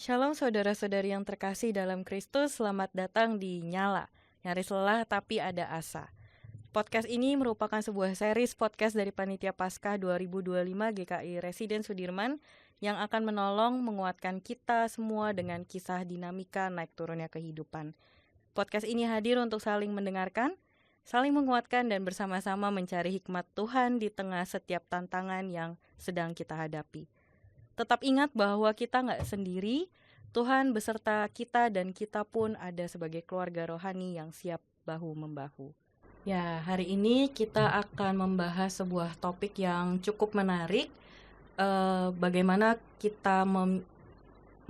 Shalom saudara-saudari yang terkasih dalam Kristus, selamat datang di Nyala, nyaris lelah tapi ada asa. Podcast ini merupakan sebuah series podcast dari Panitia Paskah 2025 GKI Residen Sudirman yang akan menolong menguatkan kita semua dengan kisah dinamika naik turunnya kehidupan. Podcast ini hadir untuk saling mendengarkan, saling menguatkan dan bersama-sama mencari hikmat Tuhan di tengah setiap tantangan yang sedang kita hadapi. Tetap ingat bahwa kita nggak sendiri, Tuhan beserta kita dan kita pun ada sebagai keluarga rohani yang siap bahu-membahu. Ya, hari ini kita akan membahas sebuah topik yang cukup menarik, bagaimana kita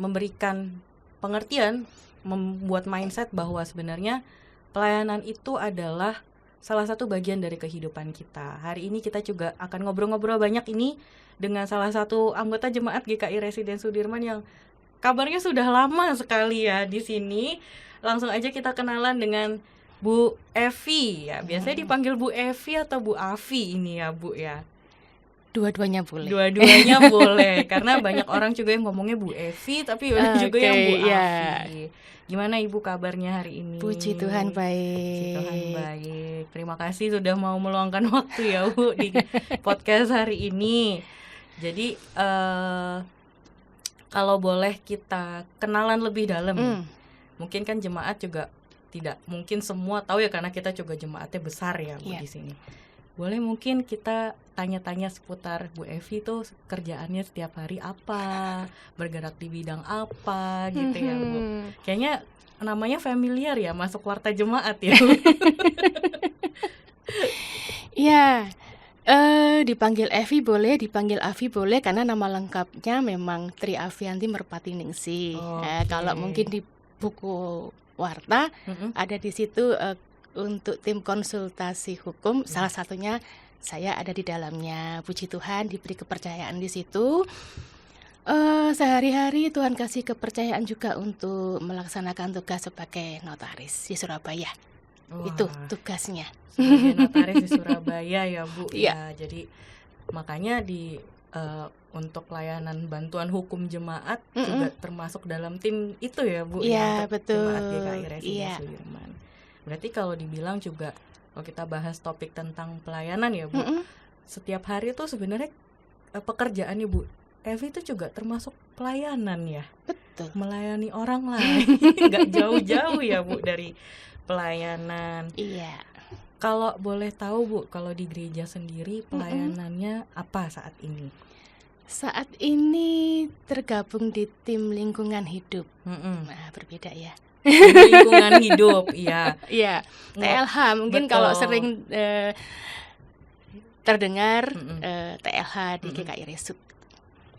memberikan pengertian, membuat mindset bahwa sebenarnya pelayanan itu adalah salah satu bagian dari kehidupan kita. Hari ini kita juga akan ngobrol-ngobrol banyak ini dengan salah satu anggota jemaat GKI Residen Sudirman yang kabarnya sudah lama sekali ya di sini. Langsung aja kita kenalan dengan Bu Evi ya. Biasanya dipanggil Bu Evi atau Bu Avi ini ya, Bu ya. Dua-duanya boleh. Dua-duanya boleh karena banyak orang juga yang ngomongnya Bu Evi tapi ada juga yang Bu Avi. Gimana Ibu kabarnya hari ini? Puji Tuhan baik. Puji Tuhan baik. Terima kasih sudah mau meluangkan waktu ya Bu di podcast hari ini. Jadi kalau boleh kita kenalan lebih dalam, mungkin kan jemaat juga tidak mungkin semua tahu ya karena kita juga jemaatnya besar ya Bu di sini. Boleh mungkin kita tanya-tanya seputar Bu Evi tuh kerjaannya setiap hari apa, bergerak di bidang apa gitu ya Bu. Kayaknya namanya familiar ya, masuk warta jemaat ya Bu. Iya. Dipanggil Evi boleh, dipanggil Avi boleh karena nama lengkapnya memang Tri Avianti Merpati Ningsih. Kalau mungkin di buku warta ada di situ untuk tim konsultasi hukum, salah satunya saya ada di dalamnya. Puji Tuhan diberi kepercayaan di situ. Sehari-hari Tuhan kasih kepercayaan juga untuk melaksanakan tugas sebagai notaris di Surabaya. Wah, itu tugasnya. Sebagai notaris di Surabaya ya Bu. Ya, jadi makanya di untuk layanan bantuan hukum jemaat juga termasuk dalam tim itu ya Bu. Iya, betul. Jemaat GKI Residen Sudirman. Berarti kalau dibilang juga kalau kita bahas topik tentang pelayanan ya Bu, setiap hari itu sebenarnya pekerjaannya Bu Evi itu juga termasuk pelayanan ya. Betul. Melayani orang lain, nggak jauh-jauh ya Bu dari pelayanan. Iya. Kalau boleh tahu Bu, kalau di gereja sendiri pelayanannya apa saat ini? Saat ini tergabung di tim lingkungan hidup. Nah, berbeda ya. Lingkungan hidup, iya. Iya, TLH mungkin kalau sering terdengar TLH di GKI Resut.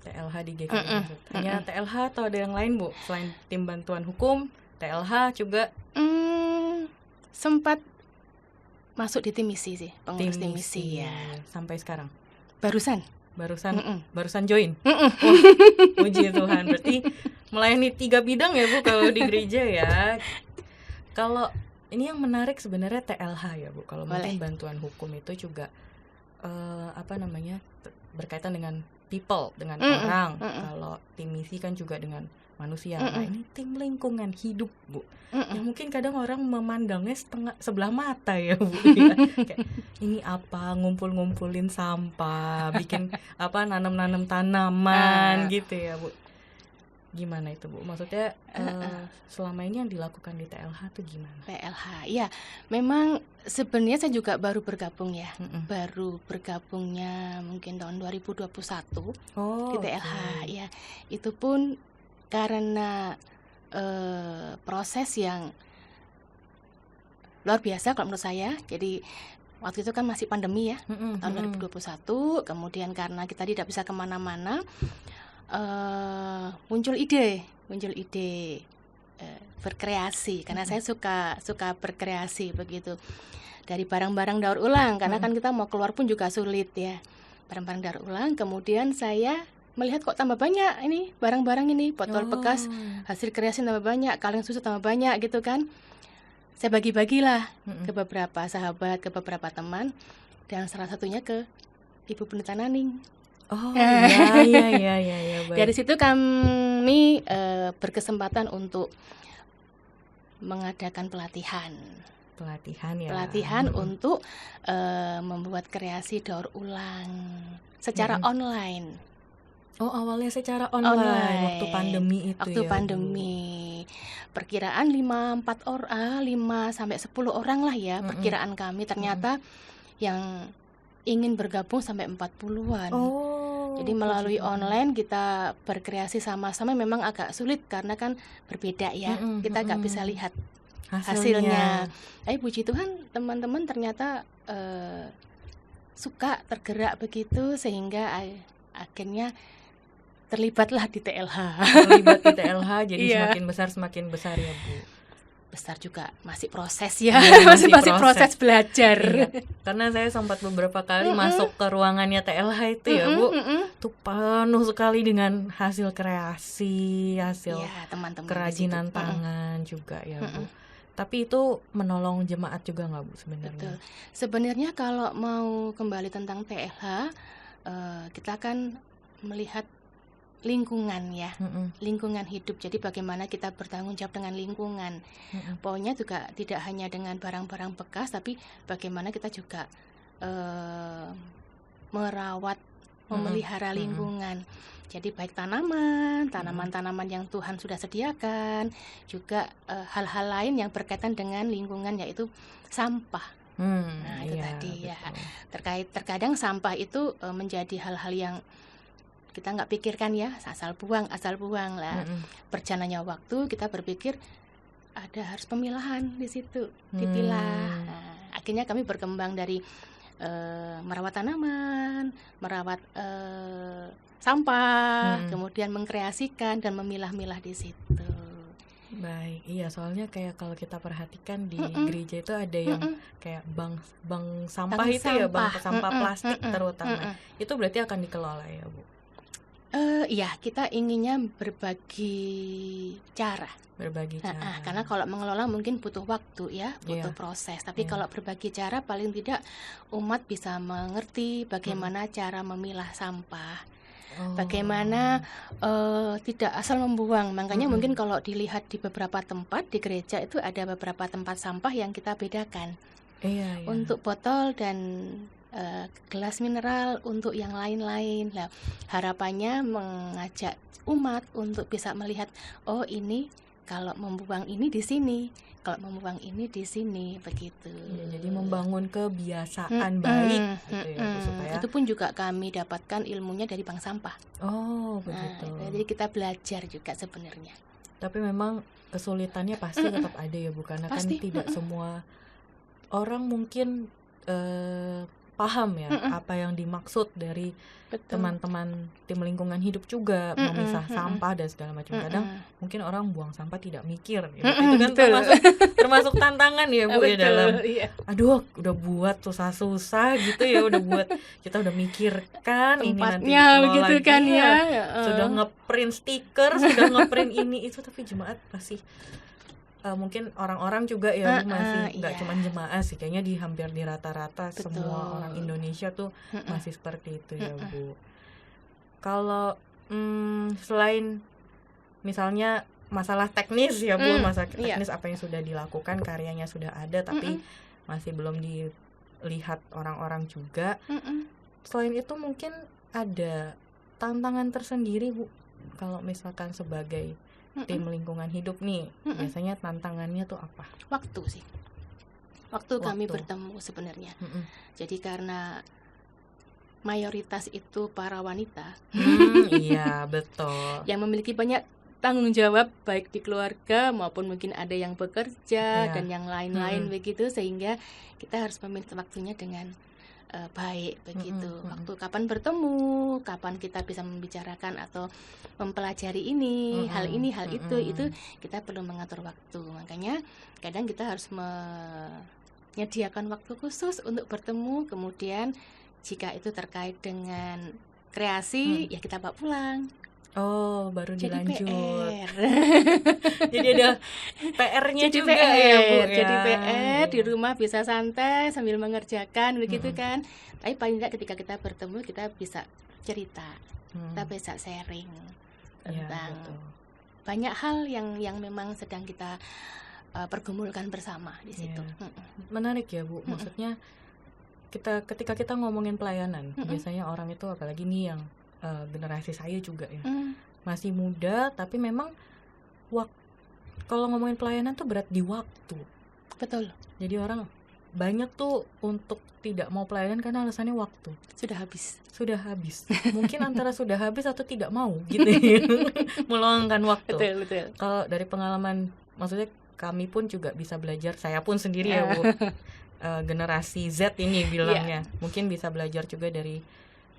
TLH di GKI Resut. Hanya TLH atau ada yang lain Bu? Selain tim bantuan hukum, TLH juga? Sempat masuk di tim misi sih, pengurus tim misi ya. Sampai sekarang? Barusan join. Puji Tuhan, berarti melayani 3 bidang ya Bu kalau di gereja ya. Kalau ini yang menarik sebenarnya TLH ya Bu. Kalau mungkin bantuan hukum itu juga berkaitan dengan people, dengan orang. Kalau tim misi kan juga dengan manusia. Nah ini tim lingkungan hidup Bu. Yang mungkin kadang orang memandangnya sebelah mata ya Bu ya. Kayak, ini apa, ngumpulin sampah, bikin nanam tanaman gitu ya Bu. Gimana itu Bu? Maksudnya selama ini yang dilakukan di TLH tuh gimana? TLH, ya memang sebenarnya saya juga baru bergabung ya. Baru bergabungnya mungkin tahun 2021 di TLH ya. Itu pun karena proses yang luar biasa kalau menurut saya. Jadi waktu itu kan masih pandemi ya, tahun 2021. Kemudian karena kita tidak bisa kemana-mana, muncul ide berkreasi. Karena saya suka berkreasi begitu. Dari barang-barang daur ulang, karena kan kita mau keluar pun juga sulit ya. Barang-barang daur ulang. Kemudian saya melihat kok tambah banyak ini barang-barang ini, botol bekas hasil kreasi tambah banyak, kaleng susu tambah banyak gitu kan. Saya bagi-bagilah ke beberapa sahabat, ke beberapa teman, dan salah satunya ke Ibu Pendeta Naning. Oh iya. Dari situ kami kami berkesempatan untuk mengadakan pelatihan ya. Pelatihan untuk membuat kreasi daur ulang secara online. Oh, awalnya secara online waktu pandemi itu Waktu ya, Bu? pandemi. Perkiraan 5 sampai 10 orang lah ya perkiraan kami. Ternyata yang ingin bergabung sampai 40-an. Oh, Jadi melalui online kita berkreasi sama-sama memang agak sulit karena kan berbeda ya. Kita nggak bisa lihat hasilnya. Tapi puji Tuhan teman-teman ternyata suka, tergerak begitu sehingga akhirnya terlibatlah di TLH. Terlibat di TLH jadi Iya. semakin besar ya, Bu. Besar juga, masih proses ya, Iya, masih proses belajar. Iya. Karena saya sempat beberapa kali masuk ke ruangannya TLH itu ya, Bu. Itu penuh sekali dengan hasil kreasi, hasil Ya, teman-teman kerajinan di situ. tangan juga ya, Bu. Tapi itu menolong jemaat juga nggak, Bu, sebenarnya? Betul. Sebenarnya kalau mau kembali tentang TLH, kita kan melihat lingkungan ya, lingkungan hidup. Jadi bagaimana kita bertanggung jawab dengan lingkungan. Pokoknya juga tidak hanya dengan barang-barang bekas, tapi bagaimana kita juga merawat, memelihara lingkungan. Jadi baik tanaman-tanaman yang Tuhan sudah sediakan, juga hal-hal lain yang berkaitan dengan lingkungan yaitu sampah. Nah, itu tadi ya. Terkadang sampah itu menjadi hal-hal yang kita nggak pikirkan ya, asal buang lah. Berjalannya waktu kita berpikir ada harus pemilahan di situ, dipilah. Nah, akhirnya kami berkembang dari merawat tanaman, merawat sampah, kemudian mengkreasikan dan memilah-milah di situ. Baik, iya, soalnya kayak kalau kita perhatikan di gereja itu ada yang kayak bank sampah Bank itu ya, bank sampah. sampah plastik terutama. Itu berarti akan dikelola ya, Bu? Iya, kita inginnya berbagi cara. Karena kalau mengelola mungkin butuh waktu ya, butuh proses. Tapi kalau berbagi cara paling tidak umat bisa mengerti bagaimana cara memilah sampah. Bagaimana tidak asal membuang. Makanya mungkin kalau dilihat di beberapa tempat di gereja itu ada beberapa tempat sampah yang kita bedakan. Iya. Untuk botol dan gelas mineral, untuk yang lain-lain. Nah, harapannya mengajak umat untuk bisa melihat, oh ini kalau membuang ini di sini, kalau membuang ini di sini, begitu. Ya, jadi membangun kebiasaan baik gitu ya, Bu, supaya itu pun juga kami dapatkan ilmunya dari bank sampah. Oh, begitu. Nah, jadi kita belajar juga sebenarnya. Tapi memang kesulitannya pasti tetap ada ya, Bu, karena kan tidak semua orang mungkin paham ya apa yang dimaksud dari teman-teman tim lingkungan hidup juga, memisah sampah dan segala macam. Kadang mungkin orang buang sampah tidak mikir gitu. Itu kan termasuk tantangan ya, Bu, ya, dalam aduh udah buat susah-susah gitu ya, kita udah mikirkan tempatnya ini nanti begitu kan ya. Sudah ngeprint stiker, sudah ngeprint ini itu, tapi jemaat masih mungkin orang-orang juga ya, masih nggak cuma jemaah sih, kayaknya hampir di rata-rata semua orang Indonesia tuh masih seperti itu ya, Bu. Kalau selain misalnya masalah teknis ya, Bu, masalah teknis apa yang sudah dilakukan, karyanya sudah ada tapi masih belum dilihat orang-orang juga. Selain itu mungkin ada tantangan tersendiri, Bu, kalau misalkan sebagai tim lingkungan hidup nih, biasanya tantangannya tuh apa? Waktu sih. Waktu kami bertemu sebenarnya. Jadi karena mayoritas itu para wanita. Iya, betul. Yang memiliki banyak tanggung jawab baik di keluarga maupun mungkin ada yang bekerja dan yang lain-lain begitu, sehingga kita harus memilih waktunya dengan baik begitu. Waktu kapan bertemu, kapan kita bisa membicarakan atau mempelajari ini, hal itu kita perlu mengatur waktu. Makanya kadang kita harus menyediakan waktu khusus untuk bertemu. Kemudian jika itu terkait dengan kreasi, ya kita bawa pulang. Oh, baru jadi dilanjut. PR. Jadi ada PR-nya jadi juga PR, ya, Bu, ya. Jadi PR di rumah bisa santai sambil mengerjakan begitu kan. Tapi paling tidak ketika kita bertemu kita bisa cerita, kita bisa sharing tentang banyak hal yang memang sedang kita pergumulkan bersama di situ. Iya. Menarik ya Bu, maksudnya ketika kita ngomongin pelayanan, biasanya orang itu apalagi nih yang generasi saya juga ya, masih muda tapi memang kalau ngomongin pelayanan tuh berat di waktu. Betul. Jadi orang banyak tuh untuk tidak mau pelayanan karena alasannya waktu. Sudah habis. Mungkin antara sudah habis atau tidak mau gitu ya. Meluangkan waktu. Betul. Kalau dari pengalaman, maksudnya kami pun juga bisa belajar, saya pun sendiri ya Bu, generasi Z ini bilangnya. Mungkin bisa belajar juga dari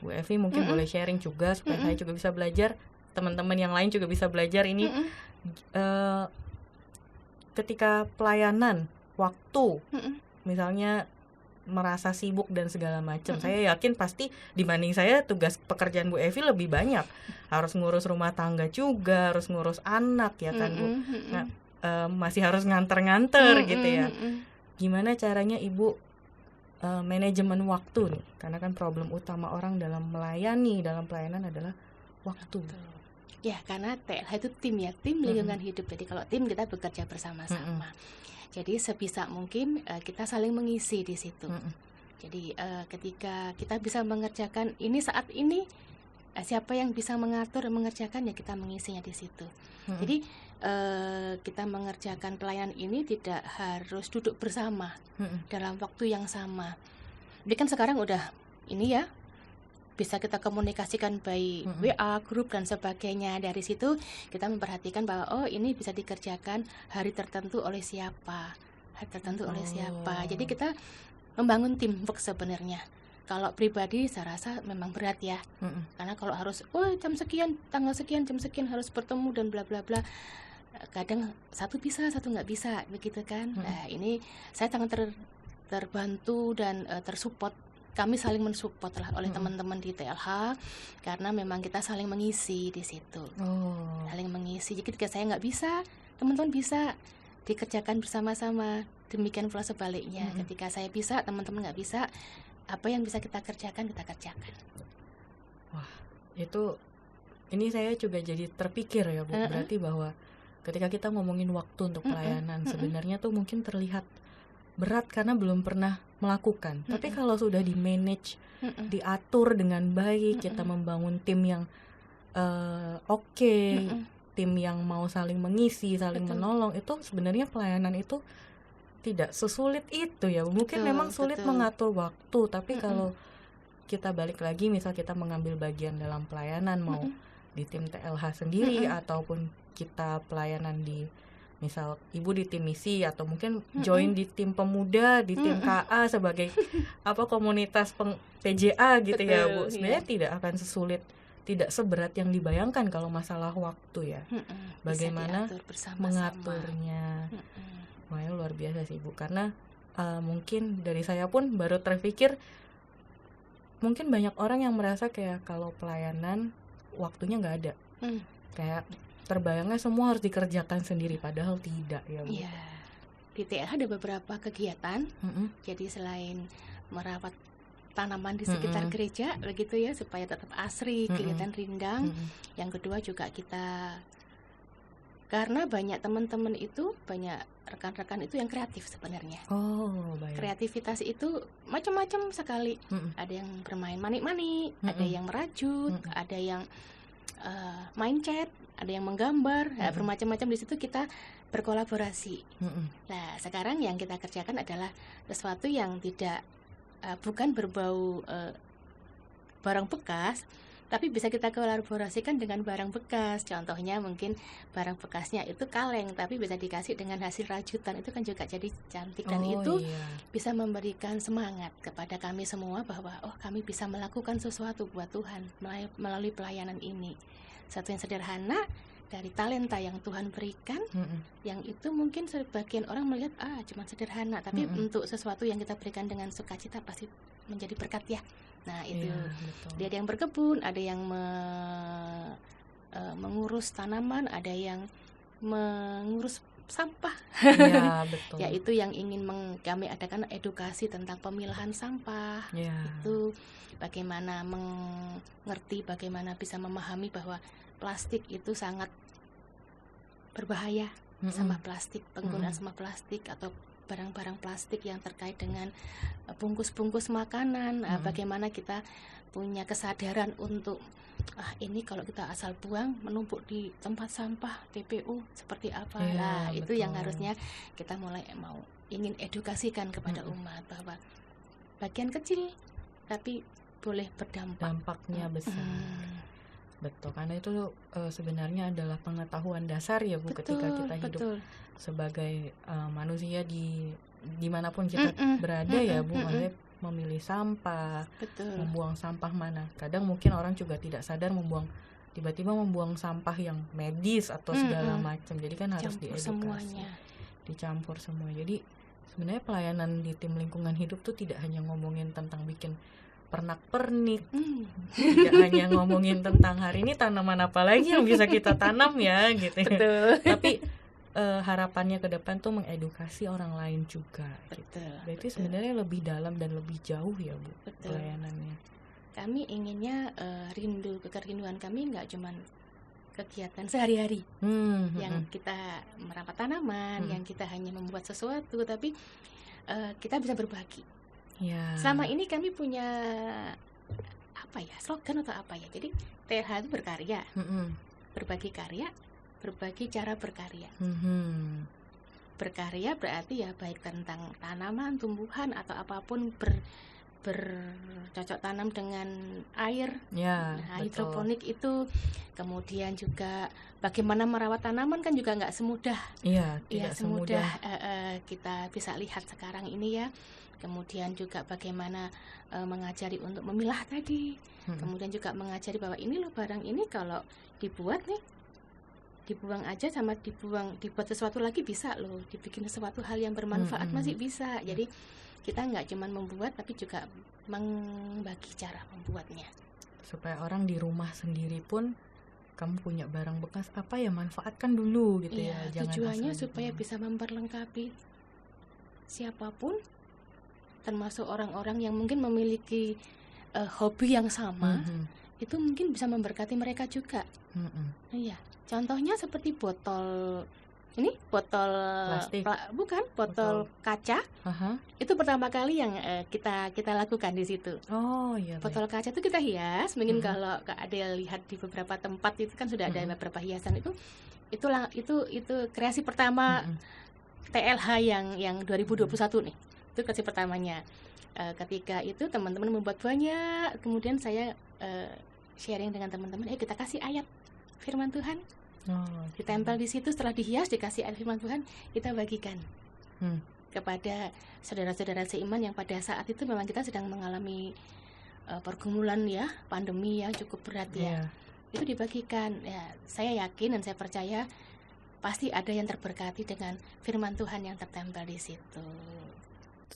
Bu Evi, mungkin boleh sharing juga supaya saya juga bisa belajar, teman-teman yang lain juga bisa belajar ini. Ketika pelayanan, waktu, misalnya merasa sibuk dan segala macam, saya yakin pasti dibanding saya tugas pekerjaan Bu Evi lebih banyak, harus ngurus rumah tangga juga, harus ngurus anak ya kan Bu. Nah, masih harus nganter gitu ya. Gimana caranya Ibu manajemen waktu nih? Karena kan problem utama orang dalam melayani, dalam pelayanan adalah waktu. Ya, karena TLH itu tim ya, tim lingkungan hidup. Jadi kalau tim kita bekerja bersama-sama. Jadi sebisa mungkin kita saling mengisi di situ. Jadi ketika kita bisa mengerjakan ini saat ini, siapa yang bisa mengatur dan mengerjakan ya kita mengisinya di situ. Jadi kita mengerjakan pelayanan ini tidak harus duduk bersama dalam waktu yang sama. Jadi kan sekarang udah ini ya, bisa kita komunikasikan by WA, grup dan sebagainya. Dari situ kita memperhatikan bahwa oh ini bisa dikerjakan hari tertentu oleh siapa, Jadi kita membangun teamwork sebenarnya. Kalau pribadi saya rasa memang berat ya, karena kalau harus jam sekian, tanggal sekian, jam sekian harus bertemu dan bla bla bla. Kadang satu bisa, satu nggak bisa, begitu kan. Nah ini saya sangat terbantu dan tersupport. Kami saling mensupport lah oleh teman-teman di TLH, karena memang kita saling mengisi di situ. Saling mengisi. Jadi ketika saya nggak bisa, teman-teman bisa, dikerjakan bersama-sama. Demikian pula sebaliknya. Ketika saya bisa, teman-teman nggak bisa, apa yang bisa kita kerjakan, kita kerjakan. Wah, ini saya juga jadi terpikir ya Bu. Berarti bahwa ketika kita ngomongin waktu untuk pelayanan, sebenarnya tuh mungkin terlihat berat karena belum pernah melakukan. Tapi kalau sudah di-manage, diatur dengan baik, kita membangun tim yang tim yang mau saling mengisi, saling menolong, itu sebenarnya pelayanan itu tidak sesulit itu ya. Mungkin memang sulit mengatur waktu, tapi kalau kita balik lagi, misal kita mengambil bagian dalam pelayanan, mau di tim TLH sendiri ataupun kita pelayanan di misal Ibu di tim misi atau mungkin join di tim pemuda, di tim KA sebagai komunitas PJA gitu ya Bu. Sebenarnya tidak akan tidak seberat yang dibayangkan kalau masalah waktu ya. Bagaimana mengaturnya. Wah, luar biasa sih Bu, karena mungkin dari saya pun baru terpikir, mungkin banyak orang yang merasa kayak kalau pelayanan waktunya nggak ada. Kayak terbayangnya semua harus dikerjakan sendiri, padahal tidak ya Bu. Iya. Di TLH ada beberapa kegiatan. Jadi selain merawat tanaman di sekitar gereja begitu ya, supaya tetap asri, kelihatan rindang. Yang kedua juga kita, karena banyak teman-teman itu, banyak rekan-rekan itu yang kreatif sebenarnya. Baik. Kreativitas itu macam-macam sekali. Ada yang bermain manik-manik, ada yang merajut, ada yang main chat, ada yang menggambar, bermacam-macam. Di situ kita berkolaborasi. Nah, sekarang yang kita kerjakan adalah sesuatu yang bukan berbau barang bekas, tapi bisa kita kolaborasikan dengan barang bekas. Contohnya mungkin barang bekasnya itu kaleng, tapi bisa dikasih dengan hasil rajutan, itu kan juga jadi cantik. Dan itu bisa memberikan semangat kepada kami semua bahwa kami bisa melakukan sesuatu buat Tuhan melalui pelayanan ini. Satu yang sederhana dari talenta yang Tuhan berikan, yang itu mungkin sebagian orang melihat cuma sederhana, tapi untuk sesuatu yang kita berikan dengan sukacita pasti menjadi berkat ya. Nah itu dia, ada yang berkebun, ada yang mengurus tanaman, ada yang mengurus sampah. Betul. Yaitu yang ingin kami adakan edukasi tentang pemilahan sampah. Itu bagaimana mengerti, bagaimana bisa memahami bahwa plastik itu sangat berbahaya, sampah plastik, penggunaan Mm-mm. sampah plastik atau barang-barang plastik yang terkait dengan bungkus-bungkus makanan. Mm-mm. Bagaimana kita punya kesadaran untuk ini kalau kita asal buang menumpuk di tempat sampah TPU seperti apa. Iya, Nah, itu yang betul. harusnya kita mulai ingin edukasikan kepada Mm-mm. umat bahwa bagian kecil tapi boleh berdampak. Dampaknya besar. Betul, karena itu sebenarnya adalah pengetahuan dasar ya Bu, ketika kita hidup Betul. sebagai manusia dimanapun kita berada ya Bu, maksudnya memilih sampah, Betul. membuang sampah mana. Kadang mungkin orang juga tidak sadar tiba-tiba membuang sampah yang medis atau segala macam. Jadi kan harus Campur diedukasi, semuanya. dicampur semua. Jadi sebenarnya pelayanan di tim lingkungan hidup tuh tidak hanya ngomongin tentang bikin pernak-pernik, tidak hanya ngomongin tentang hari ini tanaman apa lagi yang bisa kita tanam ya gitu. Betul. Tapi harapannya ke depan tuh mengedukasi orang lain juga gitu. Betul. Berarti sebenarnya lebih dalam dan lebih jauh ya Bu, Betul. pelayanannya. Kami inginnya kerinduan kami nggak cuman kegiatan sehari-hari yang kita merawat tanaman, yang kita hanya membuat sesuatu, tapi kita bisa berbagi. Ya. Selama ini kami punya slogan atau apa ya? Jadi TLH itu berkarya, berbagi karya, berbagi cara berkarya. Berkarya berarti ya baik tentang tanaman, tumbuhan atau apapun bercocok tanam dengan air. Ya, Nah, betul. hidroponik itu, kemudian juga bagaimana merawat tanaman kan juga nggak semudah. Iya, Ya, tidak semudah. kita bisa lihat sekarang ini ya. Kemudian juga bagaimana mengajari untuk memilah tadi. Kemudian juga mengajari bahwa ini loh barang ini kalau dibuat nih, dibuang aja sama dibuat sesuatu lagi bisa loh, dibikin sesuatu hal yang bermanfaat masih bisa. Jadi kita nggak cuma membuat tapi juga membagi cara membuatnya. Supaya orang di rumah sendiri pun kamu punya barang bekas apa ya, manfaatkan dulu gitu ya. Jangan Tujuannya asal supaya dibuang. bisa memperlengkapi siapapun, termasuk orang-orang yang mungkin memiliki hobi yang sama, itu mungkin bisa memberkati mereka juga. Iya, contohnya seperti botol Plastik. bukan botol kaca. Itu pertama kali yang kita lakukan di situ. Oh iya. Botol kaca itu kita hias. Mungkin kalau Kak Adel lihat di beberapa tempat itu kan sudah ada beberapa hiasan itu kreasi pertama TLH yang 2021 nih. Itu kreasi pertamanya. Ketika itu teman-teman membuat banyak, kemudian saya sharing dengan teman-teman, kita kasih ayat firman Tuhan. Ditempel di situ, setelah dihias dikasih ayat firman Tuhan, kita bagikan kepada saudara-saudara seiman yang pada saat itu memang kita sedang mengalami pergumulan ya, pandemi yang cukup berat ya. Itu dibagikan. Ya, saya yakin dan saya percaya pasti ada yang terberkati dengan firman Tuhan yang tertempel di situ.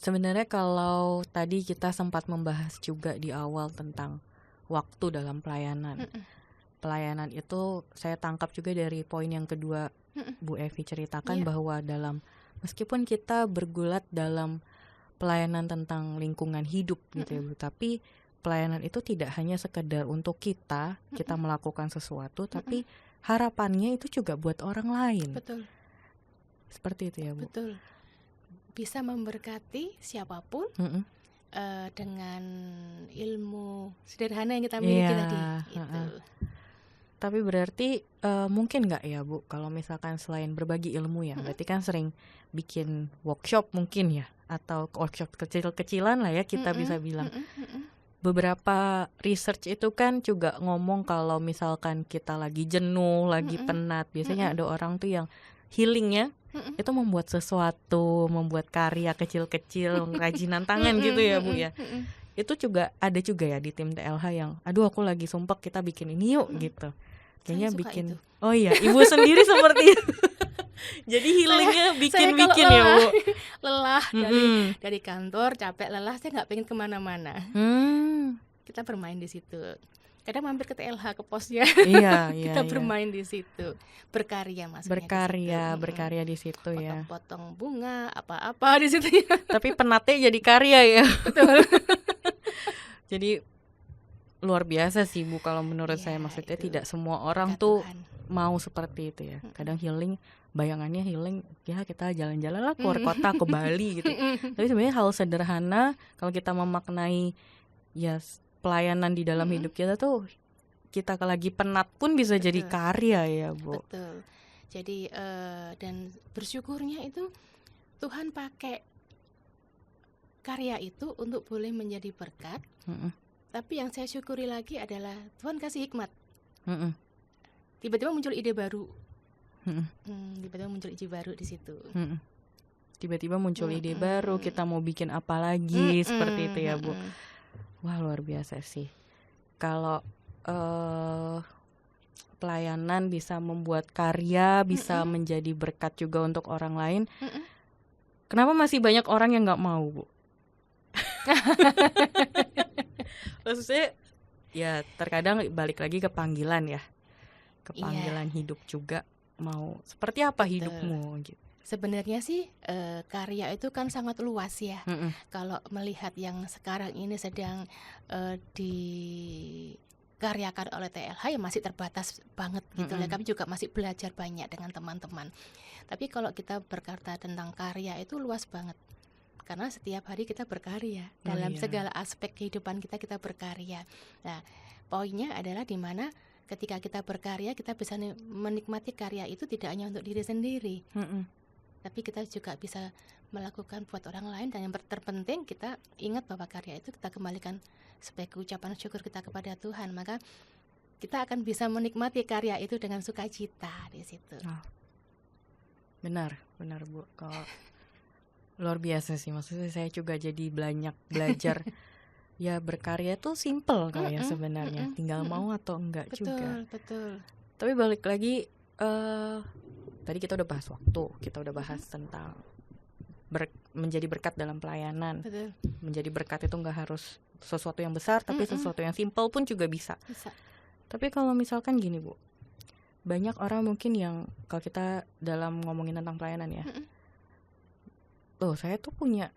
Sebenarnya kalau tadi kita sempat membahas juga di awal tentang waktu dalam pelayanan. Pelayanan itu saya tangkap juga dari poin yang kedua Bu Evi ceritakan bahwa meskipun kita bergulat dalam pelayanan tentang lingkungan hidup gitu ya Bu, tapi pelayanan itu tidak hanya sekedar untuk kita melakukan sesuatu, tapi harapannya itu juga buat orang lain. Betul. Seperti itu ya Bu. Betul. Bisa memberkati siapapun dengan ilmu sederhana yang kita miliki tadi. Gitu. Tapi berarti mungkin nggak ya Bu, kalau misalkan selain berbagi ilmu ya, berarti kan sering bikin workshop mungkin ya, atau workshop kecil-kecilan lah ya kita bisa bilang. Beberapa research itu kan juga ngomong kalau misalkan kita lagi jenuh, lagi penat, biasanya ada orang tuh yang healingnya itu membuat sesuatu, membuat karya kecil-kecil, kerajinan tangan gitu ya Bu ya. Itu juga ada juga ya di tim TLH yang aduh aku lagi sumpek, kita bikin ini yuk gitu. Kayaknya bikin itu. Oh iya, Ibu sendiri seperti itu. Jadi healingnya bikin-bikin ya Bu. Lelah dari kantor, capek lelah, saya nggak pengen kemana-mana. Kita bermain di situ. Kadang mampir ke TLH, ke posnya. Iya, kita bermain di situ. Berkarya maksudnya. Berkarya di situ ya. Potong-potong bunga, apa-apa di situ ya. Tapi penatnya jadi karya ya. Betul. Jadi luar biasa sih Bu kalau menurut Ya, saya. Maksudnya itu tidak semua orang berkat tuh Tuhan. mau seperti itu ya. Mm-mm. Kadang healing, bayangannya healing ya kita jalan-jalan lah keluar Mm. kota ke Bali gitu. Tapi sebenarnya hal sederhana kalau kita memaknai ya pelayanan di dalam Mm-mm. hidup kita tuh, kita lagi penat pun bisa jadi Betul. karya ya Bu. Betul. Jadi dan bersyukurnya itu Tuhan pakai karya itu untuk boleh menjadi berkat. Mm-mm. Tapi yang saya syukuri lagi adalah Tuhan kasih hikmat. Mm-mm. Tiba-tiba muncul ide baru. Mm-mm. Tiba-tiba muncul ide baru di situ. Mm-mm. Tiba-tiba muncul ide Mm-mm. baru, kita mau bikin apa lagi, seperti itu ya Bu. Mm-mm. Wah luar biasa sih. Kalau pelayanan bisa membuat karya, bisa Mm-mm. menjadi berkat juga untuk orang lain. Mm-mm. Kenapa masih banyak orang yang nggak mau Bu? Maksudnya ya terkadang balik lagi ke panggilan ya, ke Iya. panggilan hidup juga. Mau seperti apa Betul. hidupmu gitu. Sebenarnya sih karya itu kan sangat luas ya. Mm-mm. Kalau melihat yang sekarang ini sedang dikaryakan oleh TLH ya masih terbatas banget gitu lah. Mm-mm. Kami juga masih belajar banyak dengan teman-teman. Tapi kalau kita berkata tentang karya itu luas banget. Karena setiap hari kita berkarya. Oh Dalam iya. segala aspek kehidupan kita berkarya. Nah, poinnya adalah di mana ketika kita berkarya kita bisa menikmati karya itu tidak hanya untuk diri sendiri. Mm-mm. Tapi kita juga bisa melakukan buat orang lain. Dan yang terpenting kita ingat bahwa karya itu kita kembalikan sebagai ucapan syukur kita kepada Tuhan. Maka kita akan bisa menikmati karya itu dengan sukacita di situ. Benar Bu. Kalau luar biasa sih, maksudnya saya juga jadi banyak belajar. Ya berkarya tuh simple kayak Mm-mm, sebenarnya, mm-mm, tinggal mm-mm. mau atau enggak juga. Betul. Tapi balik lagi, tadi kita udah bahas waktu, kita udah bahas tentang menjadi berkat dalam pelayanan. Betul. Menjadi berkat itu nggak harus sesuatu yang besar, tapi Mm-mm. sesuatu yang simple pun juga bisa. Bisa. Tapi kalau misalkan gini Bu, banyak orang mungkin yang kalau kita dalam ngomongin tentang pelayanan ya, Mm-mm. loh saya tuh punya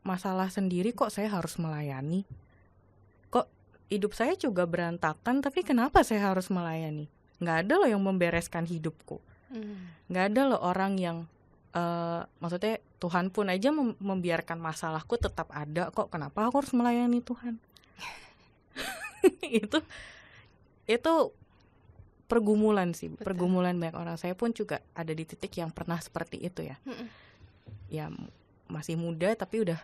masalah sendiri kok saya harus melayani. Kok hidup saya juga berantakan, tapi kenapa saya harus melayani? Nggak ada loh yang membereskan hidupku. Nggak ada loh orang yang maksudnya Tuhan pun aja membiarkan masalahku tetap ada kok. Kenapa aku harus melayani Tuhan? itu pergumulan sih. Betul. Pergumulan banyak orang. Saya pun juga ada di titik yang pernah seperti itu ya. Mm-mm. Ya masih muda tapi udah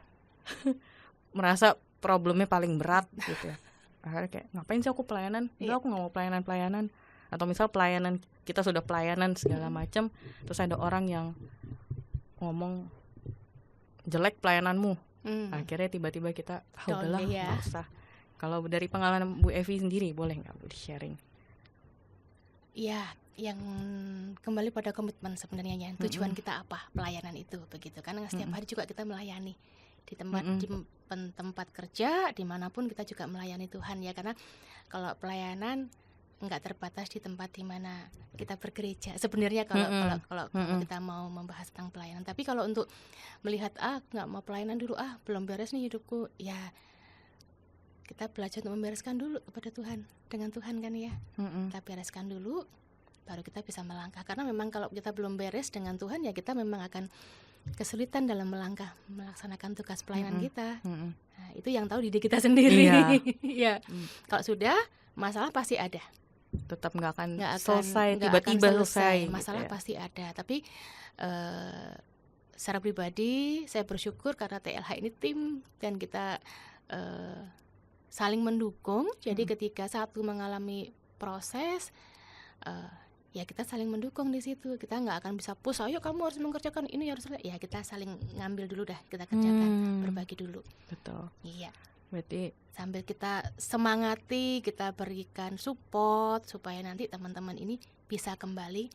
merasa problemnya paling berat gitu ya. Akhirnya kayak ngapain sih aku pelayanan? Enggak, aku nggak mau pelayanan. Atau misal pelayanan, kita sudah pelayanan segala macam, terus ada orang yang ngomong jelek pelayananmu. Akhirnya tiba-tiba kita udahlah nggak usah. Kalau dari pengalaman Bu Evi sendiri boleh nggak Bu di-sharing? Ya, yang kembali pada komitmen sebenarnya ya. Tujuan kita apa pelayanan itu begitu kan? Setiap hari juga kita melayani di tempat kerja, dimanapun kita juga melayani Tuhan ya. Karena kalau pelayanan nggak terbatas di tempat di mana kita bergereja. Sebenarnya kalau kita mau membahas tentang pelayanan, tapi kalau untuk melihat nggak mau pelayanan dulu, belum beres nih hidupku, ya kita belajar untuk membereskan dulu kepada Tuhan, dengan Tuhan kan ya. Kita bereskan dulu, baru kita bisa melangkah. Karena memang kalau kita belum beres dengan Tuhan, ya kita memang akan kesulitan dalam melaksanakan tugas pelayanan kita. Nah, itu yang tahu diri kita sendiri. Ya. Kalau sudah, masalah pasti ada. Tetap nggak akan selesai, tiba-tiba selesai. Masalah gitu ya. pasti ada. Tapi secara pribadi saya bersyukur karena TLH ini tim dan kita saling mendukung. Jadi ketika satu mengalami proses, ya kita saling mendukung di situ. Kita nggak akan bisa push, ayo kamu harus mengerjakan ini, harus ya kita saling ngambil dulu dah, kita kerjakan, berbagi dulu. Betul. Iya. Berarti sambil kita semangati, kita berikan support supaya nanti teman-teman ini bisa kembali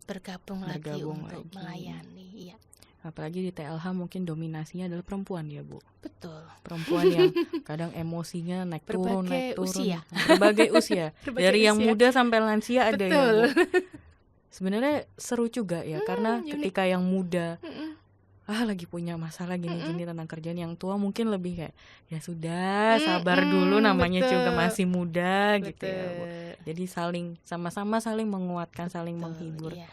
bergabung lagi untuk melayani. Iya. Apalagi di TLH mungkin dominasinya adalah perempuan ya Bu. Betul. Perempuan yang kadang emosinya naik turun. Usia. Berbagai usia. Dari yang muda sampai lansia ada ya Bu. Sebenarnya seru juga ya, karena ketika yang muda lagi punya masalah gini-gini tentang kerjaan. Yang tua mungkin lebih kayak ya sudah sabar dulu, namanya juga betul. masih muda gitu ya Bu. Betul. Jadi sama-sama saling menguatkan, saling Betul, menghibur. iya.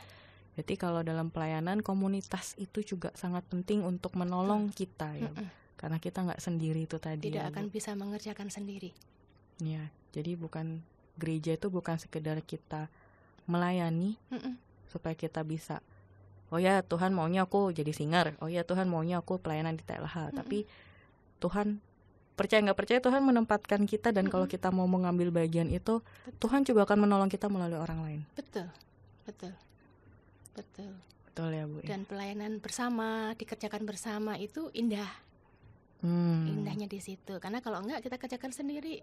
Jadi kalau dalam pelayanan komunitas itu juga sangat penting untuk menolong kita ya Bu. Karena kita nggak sendiri itu tadi Tidak ya, akan Bu. bisa mengerjakan sendiri. Ya, jadi bukan gereja itu bukan sekedar kita melayani supaya kita bisa, oh ya Tuhan maunya aku jadi singer, oh ya Tuhan maunya aku pelayanan di TLH. Tapi Tuhan, percaya nggak percaya, Tuhan menempatkan kita, dan kalau kita mau mengambil bagian itu, Tuhan juga akan menolong kita melalui orang lain. Betul, betul, betul. Betul ya Bu. Dan pelayanan bersama, dikerjakan bersama itu indah. Indahnya di situ. Karena kalau enggak kita kerjakan sendiri,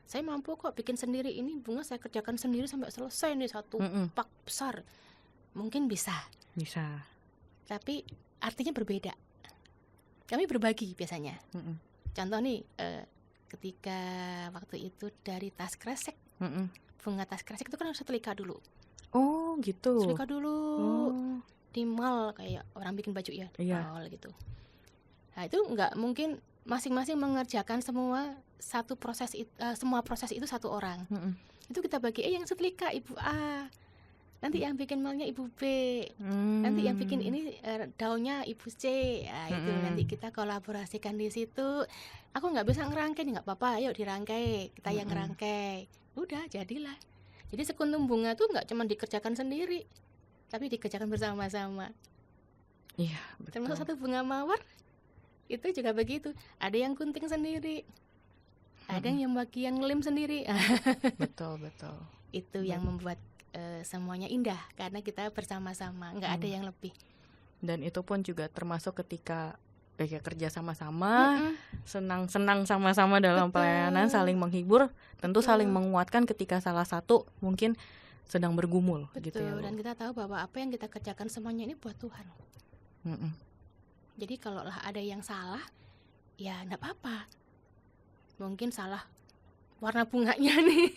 saya mampu kok bikin sendiri ini bunga, saya kerjakan sendiri sampai selesai nih satu pak besar. Mungkin bisa. Tapi artinya berbeda. Kami berbagi biasanya. Contoh nih, ketika waktu itu dari tas kresek, bunga tas kresek itu kan harus setrika dulu. Oh gitu. Setrika dulu di mall kayak orang bikin baju ya, di mall gitu. Nah itu nggak mungkin masing-masing mengerjakan semua proses itu satu orang. Itu kita bagi, yang setrika Ibu A, nanti yang bikin malnya Ibu B, nanti yang bikin ini daunnya Ibu C. Nah, itu nanti kita kolaborasikan di situ. Aku nggak bisa ngerangkai, nggak apa-apa, ayo dirangkai, kita yang ngerangkai. Udah jadilah. Jadi sekuntum bunga tuh nggak cuma dikerjakan sendiri, tapi dikerjakan bersama-sama. Iya, betul. Termasuk satu bunga mawar itu juga begitu. Ada yang gunting sendiri, ada yang bagian ngelim sendiri. Betul. Itu yang membuat semuanya indah, karena kita bersama-sama, nggak ada yang lebih. Dan itu pun juga termasuk ketika kerja sama-sama, senang-senang sama-sama dalam pelayanan, saling menghibur, tentu saling menguatkan ketika salah satu mungkin sedang bergumul. Gitu ya, dan kita tahu bahwa apa yang kita kerjakan semuanya ini buat Tuhan. Jadi kalau ada yang salah, ya enggak apa-apa. Mungkin salah warna bunganya nih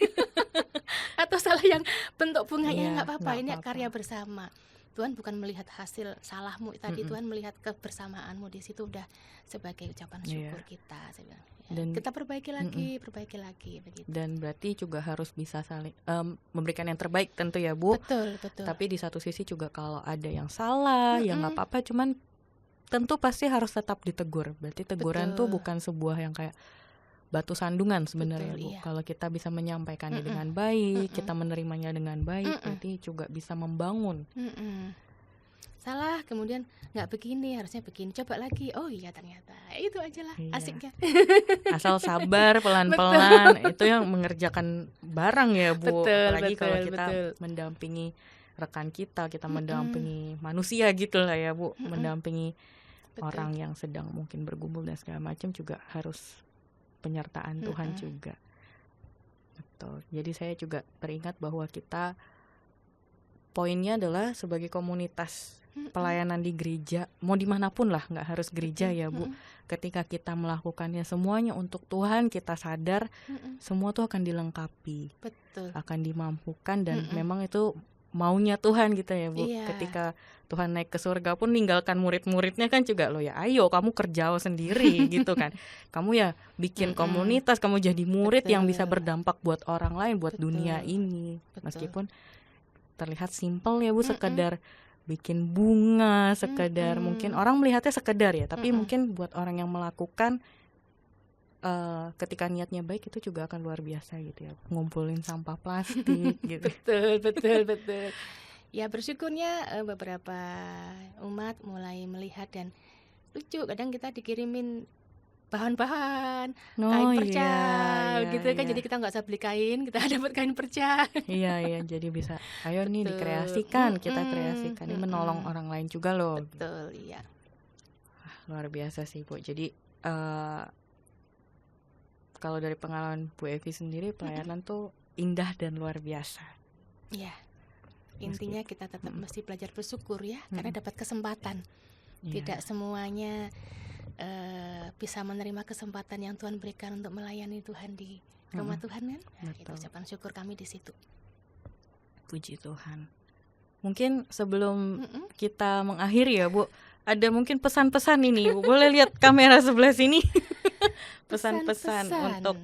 atau salah yang bentuk bunganya, enggak apa-apa. Ini karya bersama. Tuhan bukan melihat hasil salahmu tadi, Tuhan melihat kebersamaanmu di situ, udah sebagai ucapan syukur kita. Dan kita perbaiki lagi begitu. Dan berarti juga harus bisa saling memberikan yang terbaik tentu ya Bu. Betul. Tapi di satu sisi juga kalau ada yang salah, ya nggak apa-apa, cuman tentu pasti harus tetap ditegur. Berarti teguran tuh bukan sebuah yang kayak batu sandungan sebenarnya Bu. Iya. Kalau kita bisa menyampaikannya dengan baik, kita menerimanya dengan baik, berarti juga bisa membangun. Salah, kemudian nggak begini, harusnya begini, coba lagi. Oh iya ternyata itu aja lah, asiknya. Asal sabar, pelan-pelan, itu yang mengerjakan barang ya Bu. Apalagi kalau kita mendampingi rekan kita mendampingi manusia gitu lah ya Bu, mendampingi orang yang sedang mungkin bergumul dan segala macam, juga harus penyertaan Tuhan juga. Betul. Jadi saya juga teringat bahwa kita, poinnya adalah sebagai komunitas pelayanan di gereja, mau dimanapun lah, nggak harus gereja ya Bu. Ketika kita melakukannya semuanya untuk Tuhan, kita sadar semua tuh akan dilengkapi, akan dimampukan, dan memang itu maunya Tuhan gitu ya Bu. Ketika Tuhan naik ke surga pun ninggalkan murid-muridnya kan juga, lo ya ayo kamu kerja sendiri gitu kan. Kamu ya bikin komunitas, kamu jadi murid yang bisa berdampak buat orang lain, buat dunia ini. Meskipun terlihat simpel ya Bu, sekedar bikin bunga, sekedar mungkin orang melihatnya sekedar ya, tapi mungkin buat orang yang melakukan, ketika niatnya baik, itu juga akan luar biasa gitu ya, ngumpulin sampah plastik gitu. Betul. Ya bersyukurnya beberapa umat mulai melihat, dan lucu, kadang kita dikirimin bahan-bahan kain perca gitu kan. Jadi kita nggak usah beli kain, kita dapat kain perca. Iya, jadi bisa, ayo nih dikreasikan, kita kreasikan, ini menolong orang lain juga loh. Betul, iya. Luar biasa sih Bu. Jadi kalau dari pengalaman Bu Evi sendiri, pelayanan tuh indah dan luar biasa. Iya. Intinya kita tetap mesti belajar bersyukur ya, karena dapat kesempatan. Tidak semuanya bisa menerima kesempatan yang Tuhan berikan untuk melayani Tuhan di rumah Tuhan kan. Nah, itu ucapan syukur kami di situ. Puji Tuhan. Mungkin sebelum kita mengakhiri ya Bu, ada mungkin pesan-pesan ini, Bu. Boleh lihat kamera sebelah sini. Pesan-pesan untuk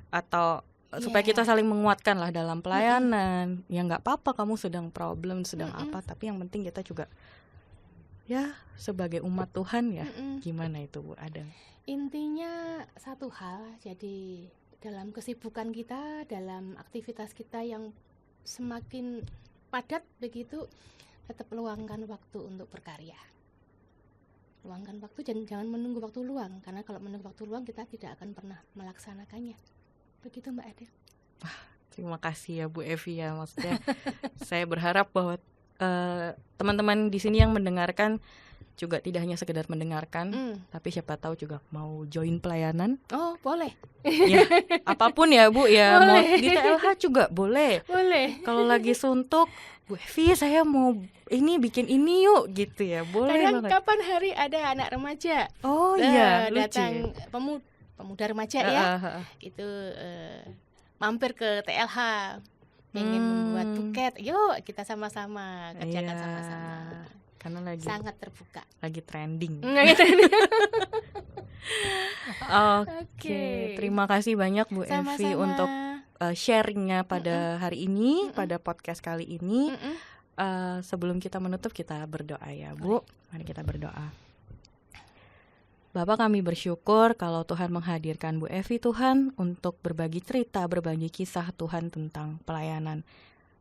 atau supaya kita saling menguatkan lah dalam pelayanan. Ya nggak apa-apa kamu sedang problem, sedang apa, tapi yang penting kita juga ya sebagai umat Tuhan ya. Gimana itu, Bu? Ada intinya satu hal, jadi dalam kesibukan kita, dalam aktivitas kita yang semakin padat begitu, tetap luangkan waktu untuk berkarya. Luangkan waktu, jangan menunggu waktu luang, karena kalau menunggu waktu luang kita tidak akan pernah melaksanakannya. Begitu Mbak Ade. Terima kasih ya Bu Evi ya, maksudnya saya berharap bahwa teman-teman di sini yang mendengarkan juga tidak hanya sekedar mendengarkan, tapi siapa tahu juga mau join pelayanan. Oh boleh. Ya, apapun ya Bu ya, boleh. mau di TLH juga boleh. Boleh. Kalau lagi suntuk, Bu Evi saya mau ini bikin ini yuk gitu ya, boleh Kadang banget. kapan hari ada anak remaja, Oh iya, lucu. datang pemuda remaja ya, itu mampir ke TLH, pengen membuat buket, yuk kita sama-sama kerjakan sama-sama. Karena lagi sangat terbuka, lagi trending. Oke. Terima kasih banyak Bu Evi untuk sharingnya pada hari ini, pada podcast kali ini. Sebelum kita menutup, kita berdoa ya Bu. Mari kita berdoa. Bapak, kami bersyukur kalau Tuhan menghadirkan Bu Evi Tuhan untuk berbagi cerita, berbagi kisah Tuhan tentang pelayanan.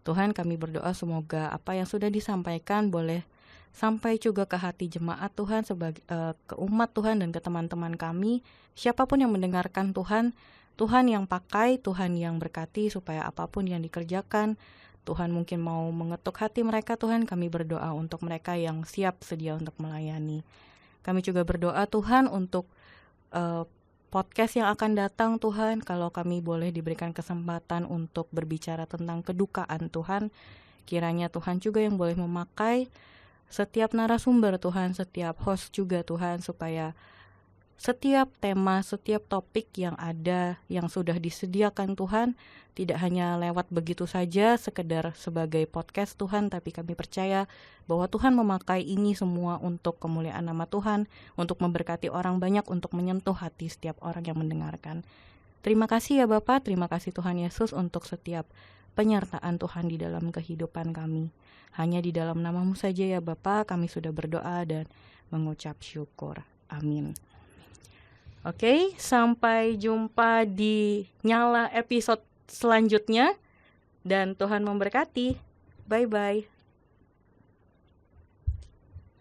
Tuhan, kami berdoa semoga apa yang sudah disampaikan boleh sampai juga ke hati jemaat Tuhan, sebagai ke umat Tuhan dan ke teman-teman kami. Siapapun yang mendengarkan Tuhan, Tuhan yang pakai, Tuhan yang berkati supaya apapun yang dikerjakan, Tuhan mungkin mau mengetuk hati mereka. Tuhan, kami berdoa untuk mereka yang siap sedia untuk melayani. Kami juga berdoa Tuhan untuk podcast yang akan datang Tuhan, kalau kami boleh diberikan kesempatan untuk berbicara tentang kedukaan Tuhan, kiranya Tuhan juga yang boleh memakai setiap narasumber Tuhan, setiap host juga Tuhan, supaya setiap tema, setiap topik yang ada, yang sudah disediakan Tuhan, tidak hanya lewat begitu saja sekedar sebagai podcast Tuhan, tapi kami percaya bahwa Tuhan memakai ini semua untuk kemuliaan nama Tuhan, untuk memberkati orang banyak, untuk menyentuh hati setiap orang yang mendengarkan. Terima kasih ya Bapak, terima kasih Tuhan Yesus untuk setiap penyertaan Tuhan di dalam kehidupan kami. Hanya di dalam nama-Mu saja ya Bapak, kami sudah berdoa dan mengucap syukur. Amin. Oke, sampai jumpa di Nyala episode selanjutnya, dan Tuhan memberkati. Bye-bye.